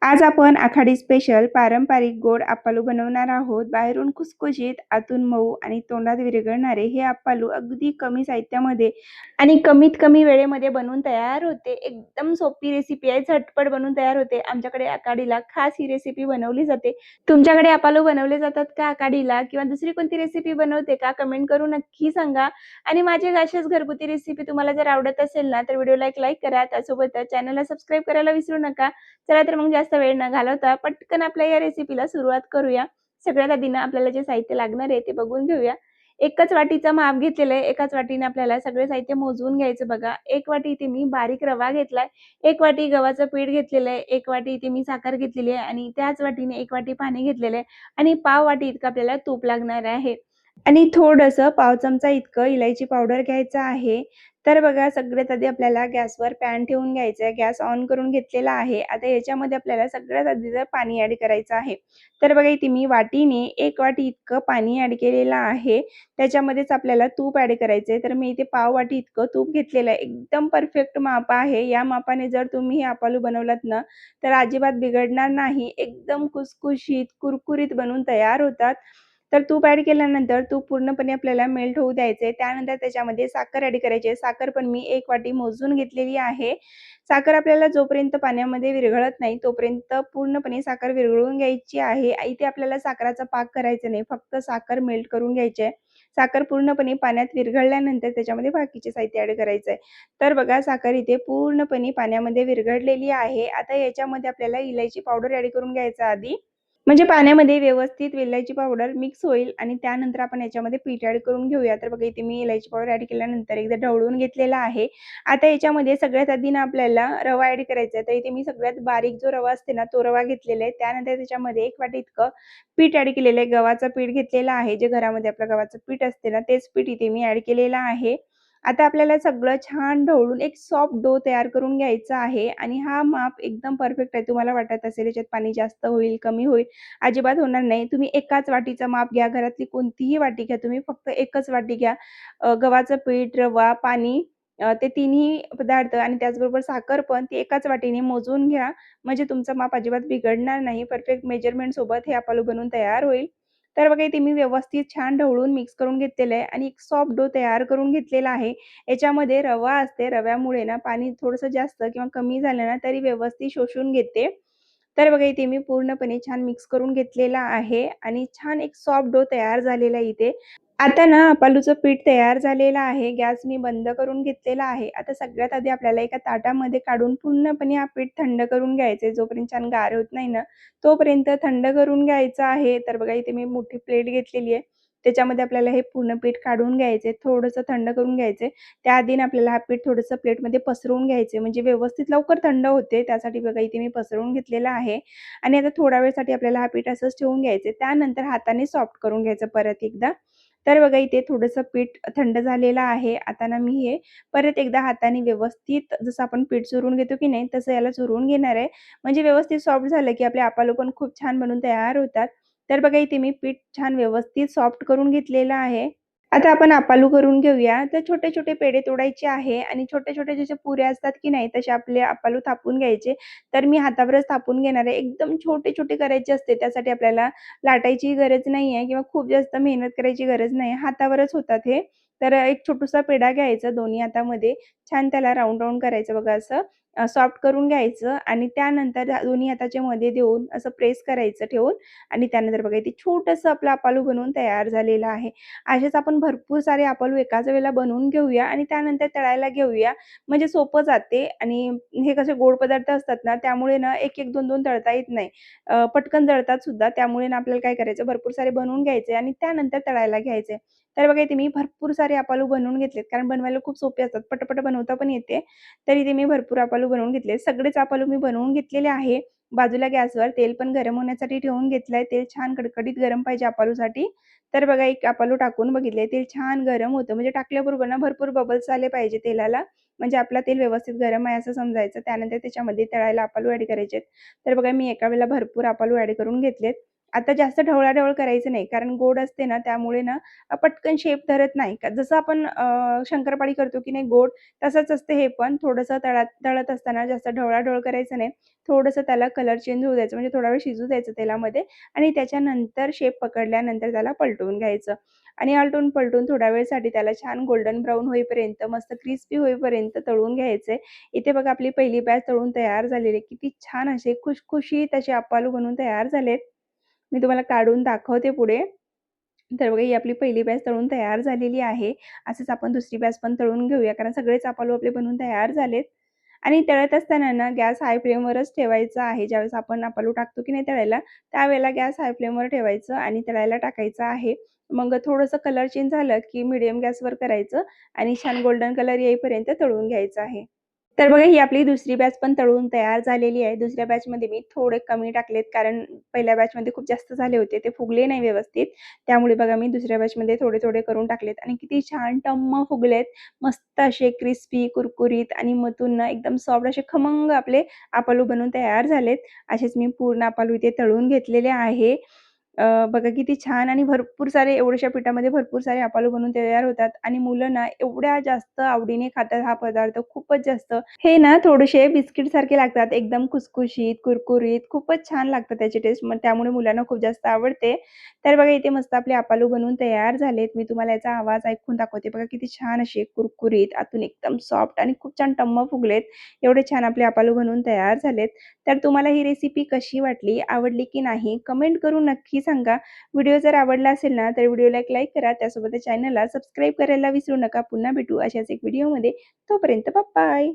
आज आपण आखाडी स्पेशल पारंपरिक गोड अप्पालू बनवणार आहोत. बाहेरून खुसखुशीत, आतून मऊ आणि तोंडात विरघळणारे हे अप्पालू अगदी कमी साहित्यामध्ये आणि कमीत कमी वेळेमध्ये बनवून तयार होते. एकदम सोपी रेसिपी आहे, झटपट बनवून तयार होते. आमच्याकडे आखाडीला खास ही रेसिपी बनवली जाते. तुमच्याकडे अप्पालू बनवले जातात का आखाडीला किंवा दुसरी कोणती रेसिपी बनवते का? कमेंट करून नक्की सांगा. आणि माझी अशाच घरगुती रेसिपी तुम्हाला जर आवडत असेल ना, तर व्हिडिओला एक लाईक करा. त्यासोबतच चॅनलला सबस्क्राईब करायला विसरू नका. चला तर मग जास्त वेळ न घालवता पटकन आपल्या या रेसिपीला सुरुवात करूया. सगळ्यात आधी ना आपल्याला जे साहित्य लागणार आहे ते बघून घेऊया. एकच वाटीचं माप घेतलेलं आहे. एकाच वाटीने आपल्याला सगळे साहित्य मोजून घ्यायचं बघा. 1 वाटी इथे मी बारीक रवा घेतलाय. 1 वाटी गव्हाचं पीठ घेतलेलं आहे. 1 वाटी इथे मी साखर घेतलेली आहे आणि त्याच वाटीने 1 वाटी पाणी घेतलेलं आहे आणि पाव वाटी इतकं आपल्याला तूप लागणार आहे. आणि थोडंसं पाव चमचा इतकं इलायची पावडर घ्यायचं आहे. तर बघा सगळ्यात आधी आपल्याला गॅसवर पॅन ठेवून घ्यायचा आहे. गॅस ऑन करून घेतलेला आहे. आता याच्यामध्ये आपल्याला सगळ्यात आधी तर पाणी ॲड करायचं आहे. तर बघा इथे मी वाटीने 1 वाटी इतकं पाणी ॲड केलेलं आहे. त्याच्यामध्येच आपल्याला तूप ॲड करायचं आहे. तर मी इथे पाव वाटी इतकं तूप घेतलेलं आहे. एकदम परफेक्ट माप आहे. या मापाने जर तुम्ही हे अप्पालू बनवलात ना, तर अजिबात बिघडणार नाही. एकदम खुसखुशीत, कुरकुरीत बनून तयार होतात. तर तूप ॲड केल्यानंतर तूप पूर्णपणे आपल्याला मेल्ट होऊ द्यायचे. त्यानंतर त्याच्यामध्ये साखर ॲड करायची आहे. साखर पण मी 1 वाटी मोजून घेतलेली आहे. साखर आपल्याला जोपर्यंत पाण्यामध्ये विरघळत नाही, तोपर्यंत पूर्णपणे साखर विरघळून घ्यायची आहे. इथे आपल्याला साखरेचा पाक करायचा नाही, फक्त साखर मेल्ट करून घ्यायची आहे. साखर पूर्णपणे पाण्यात विरघळल्यानंतर त्याच्यामध्ये बाकीचे साहित्य ॲड करायचं आहे. तर बघा साखर इथे पूर्णपणे पाण्यामध्ये विरघळलेली आहे. आता याच्यामध्ये आपल्याला इलायची पावडर ॲड करून घ्यायचा आधी. म्हणजे पाण्यामध्ये व्यवस्थित वेलची पावडर मिक्स होईल आणि त्यानंतर आपण याच्यामध्ये पीठ ॲड करून घेऊया. तर बघा इथे मी इलायची पावडर ॲड केल्यानंतर एकदा ढवळून घेतलेला आहे. आता याच्यामध्ये सगळ्यात आधी ना आपल्याला रवा ॲड करायचा आहे. तर इथे मी सगळ्यात बारीक जो रवा असते ना, तो रवा घेतलेला आहे. त्यानंतर त्याच्यामध्ये 1 वाटी इतकं पीठ ॲड केलेलं आहे. गव्हाचं पीठ घेतलेलं आहे. जे घरामध्ये आपलं गव्हाचं पीठ असते ना, तेच पीठ इथे मी ॲड केलेलं आहे. आता आपल्याला सगळं छान ढवळून एक सॉफ्ट डो तयार करून घ्यायचा आहे आणि हा माप एकदम परफेक्ट आहे. तुम्हाला वाटत असेल याच्यात पाणी जास्त होईल, कमी होईल, अजिबात होणार नाही. तुम्ही एकाच वाटीचं माप घ्या. घरातली कोणतीही वाटी घ्या. तुम्ही फक्त एकच वाटी घ्या. गव्हाचं पीठ, रवा, पाणी ते तिन्ही पदार्थ आणि त्याचबरोबर साखर पण ती एकाच वाटीने मोजून घ्या. म्हणजे तुमचं माप अजिबात बिघडणार नाही. परफेक्ट मेजरमेंट सोबत हे अप्पालू बनवून तयार होईल. तर बघा इथे मी व्यवस्थित छान ढवळून मिक्स करून घेतलेलं आहे आणि एक सॉफ्ट डो तयार करून घेतलेला आहे. याच्यामध्ये रवा असते. रव्यामुळे ना पाणी थोडंसं जास्त किंवा कमी झालं ना तरी व्यवस्थित शोषून घेते. तर बघा इथे मी पूर्णपणे छान मिक्स करून घेतलेला आहे आणि छान एक सॉफ्ट डो तयार झालेला आहे इथे. आता ना अप्पालूचं पीठ तयार झालेलं आहे. गॅस मी बंद करून घेतलेला आहे. आता सगळ्यात आधी आपल्याला एका ताटामध्ये काढून पूर्णपणे हा पीठ थंड करून घ्यायचं आहे. जोपर्यंत छान गार होत नाही ना, तोपर्यंत थंड करून घ्यायचं आहे. तर बघा इथे मी मोठी प्लेट घेतलेली आहे. त्याच्यामध्ये आपल्याला हे पूर्ण पीठ काढून घ्यायचं थोडंसं थंड करून घ्यायचं त्याआधी ना आपल्याला हा पीठ थोडंसं प्लेटमध्ये पसरवून घ्यायचं म्हणजे व्यवस्थित लवकर थंड होते. त्यासाठी बघा इथे मी पसरवून घेतलेलं आहे आणि आता थोड्या वेळसाठी आपल्याला हा पीठ असंच ठेवून घ्यायचं त्यानंतर हाताने सॉफ्ट करून घ्यायचं परत एकदा. तर बघा इथे थोडंसं पीठ थंड झालेलं आहे. आता ना मी हे परत एकदा हाताने व्यवस्थित जसं आपण पीठ चुरून घेतो की नाही, तसं याला चुरून घेणार आहे. म्हणजे व्यवस्थित सॉफ्ट झालं की आपले अप्पालू पण खूप छान बनून तयार होतात. तर बघा इथे मी पीठ छान व्यवस्थित सॉफ्ट करून घेतलेलं आहे. आता आपण अप्पालू करून घेऊया. तर छोटे-छोटे पेढे तोडायचे आहे आणि छोट्या-छोट्या जशा पुऱ्या असतात की नाही, तसे आपले अप्पालू थापून घ्यायचे. तर मी हातावरच थापून घेणार आहे. एकदम छोटे-छोटे करायचे असते. त्यासाठी आपल्याला लाटायची गरज नाहीये किंवा खूप जास्त मेहनत करायची गरज नाही. हातावरच होतात हे. तर एक छोटूसा पेढा घ्यायचा दोन्ही हातामध्ये. छान त्याला राउंड-राउंड करायचं बघा असं. सॉफ्ट करून घ्यायचं आणि त्यानंतर दोन्ही हाताच्या मध्ये देऊन असं प्रेस करायचं ठेवून आणि त्यानंतर बघा इथे छोटंसं आपलं अप्पालू बनवून तयार झालेलं आहे. असेच आपण भरपूर सारे अप्पालू एकाच वेळेला बनवून घेऊया आणि त्यानंतर तळायला घेऊया. म्हणजे सोपं जाते आणि हे कसे गोड पदार्थ असतात ना, त्यामुळे ना 1-1, 2-2 तळता येत नाही. पटकन जळतात सुद्धा. त्यामुळे ना आपल्याला काय करायचं भरपूर सारे बनवून घ्यायचे आणि त्यानंतर तळायला घ्यायचे. तर बघा इथे मी भरपूर सारे अप्पालू बनवून घेतलेत. कारण बनवायला खूप सोपे असतात. पटापट बनवता पण येते. तर इथे मी भरपूर अप्पालू बनवून घेतले. सगळेच अप्पालू मी बनवून घेतलेले आहे. बाजूला गॅसवर तेल पण गरम होण्यासाठी ठेवून घेतलंय. तेल छान कडकडीत गरम पाहिजे अप्पालूसाठी. तर बघा एक अप्पालू टाकून बघितले. तेल छान गरम होतं. म्हणजे टाकल्याबरोबर ना भरपूर बबल्स आले पाहिजे तेलाला. म्हणजे आपला तेल व्यवस्थित गरम आहे असं समजायचं. त्यानंतर त्याच्यामध्ये तळायला अप्पालू ॲड करायचे तर बघा मी एका वेळेला भरपूर अप्पालू ॲड करून घेतलेत आता जास्त ढवळाढवळ करायचं नाही, कारण गोड असते ना त्यामुळे ना पटकन शेप धरत नाही. जसं आपण शंकरपाळी करतो की नाही गोड, तसंच असतं हे पण. थोडंसं तळत असताना जास्त ढवळाढवळ करायचं नाही. थोडंसं त्याला कलर चेंज होऊ द्यायचं, म्हणजे थोडा वेळ शिजू द्यायचं तेलामध्ये आणि त्याच्यानंतर शेप पकडल्यानंतर त्याला पलटवून घ्यायचं आणि आलटून-पलटून थोड्या वेळसाठी त्याला छान गोल्डन ब्राउन होईपर्यंत, मस्त क्रिस्पी होईपर्यंत तळून घ्यायचंय. इथे बघा आपली पहिली बॅच तळून तयार झालेली आहे. किती छान असे खुशखुशीत असे अप्पालू बनवून तयार झालेत. मी तुम्हाला काढून दाखवते पुढे. तर बघा ही आपली पहिली बॅच तळून तयार झालेली आहे. असंच आपण दुसरी बॅच पण तळून घेऊया, कारण सगळेच अप्पालू आपले बनवून तयार झालेत. आणि तळत असताना ना गॅस हाय फ्लेमवरच ठेवायचा आहे. ज्यावेळेस आपण अप्पालू टाकतो की नाही तळायला, त्यावेळेला गॅस हाय फ्लेमवर ठेवायचं आणि तळायला टाकायचं आहे. मग थोडंसं कलर चेंज झालं की मीडियम गॅसवर करायचं आणि छान गोल्डन कलर येईपर्यंत तळून घ्यायचं आहे. तर बघा ही आपली दुसरी बॅच पण तळून तयार झालेली आहे. दुसऱ्या बॅचमध्ये मी थोडे कमी टाकलेत, कारण पहिल्या बॅचमध्ये खूप जास्त झाले होते. ते फुगले नाही व्यवस्थित. त्यामुळे बघा मी दुसऱ्या बॅचमध्ये थोडे-थोडे करून टाकलेत आणि किती छान टम्म फुगलेत. मस्त असे क्रिस्पी, कुरकुरीत आणि मधून ना एकदम सॉफ्ट असे खमंग आपले आपालू बनून तयार झालेत. असेच मी पूर्ण आपालू इथे तळून घेतलेले आहे. बघा किती छान आणि भरपूर सारे एवढ्याशा पिठामध्ये भरपूर सारे आपालू बनून तयार होतात आणि मुलं ना एवढ्या जास्त आवडीने खातात हा पदार्थ खूपच जास्त. हे ना थोडेसे बिस्किटसारखे लागतात, एकदम खुसखुशीत, कुरकुरीत, खूपच छान लागतं त्याची टेस्ट. मग त्यामुळे मुलांना खूप जास्त आवडते. तर बघा इथे मस्त आपले आपालू बनवून तयार झालेत. मी तुम्हाला याचा आवाज ऐकून दाखवते. बघा किती छान असे कुरकुरीत, आतून एकदम सॉफ्ट आणि खूप छान टम्म फुगलेत. एवढे छान आपले आपालू बनवून तयार झालेत. तर तुम्हाला ही रेसिपी कशी वाटली, आवडली की नाही कमेंट करून नक्की सांगा. व्हिडिओ जर आवडला असेल ना, तर व्हिडिओला एक लाईक करा. त्यासोबत चॅनलला सबस्क्राईब करायला विसरू नका. पुन्हा भेटू अशाच एक व्हिडिओमध्ये. तोपर्यंत बाय.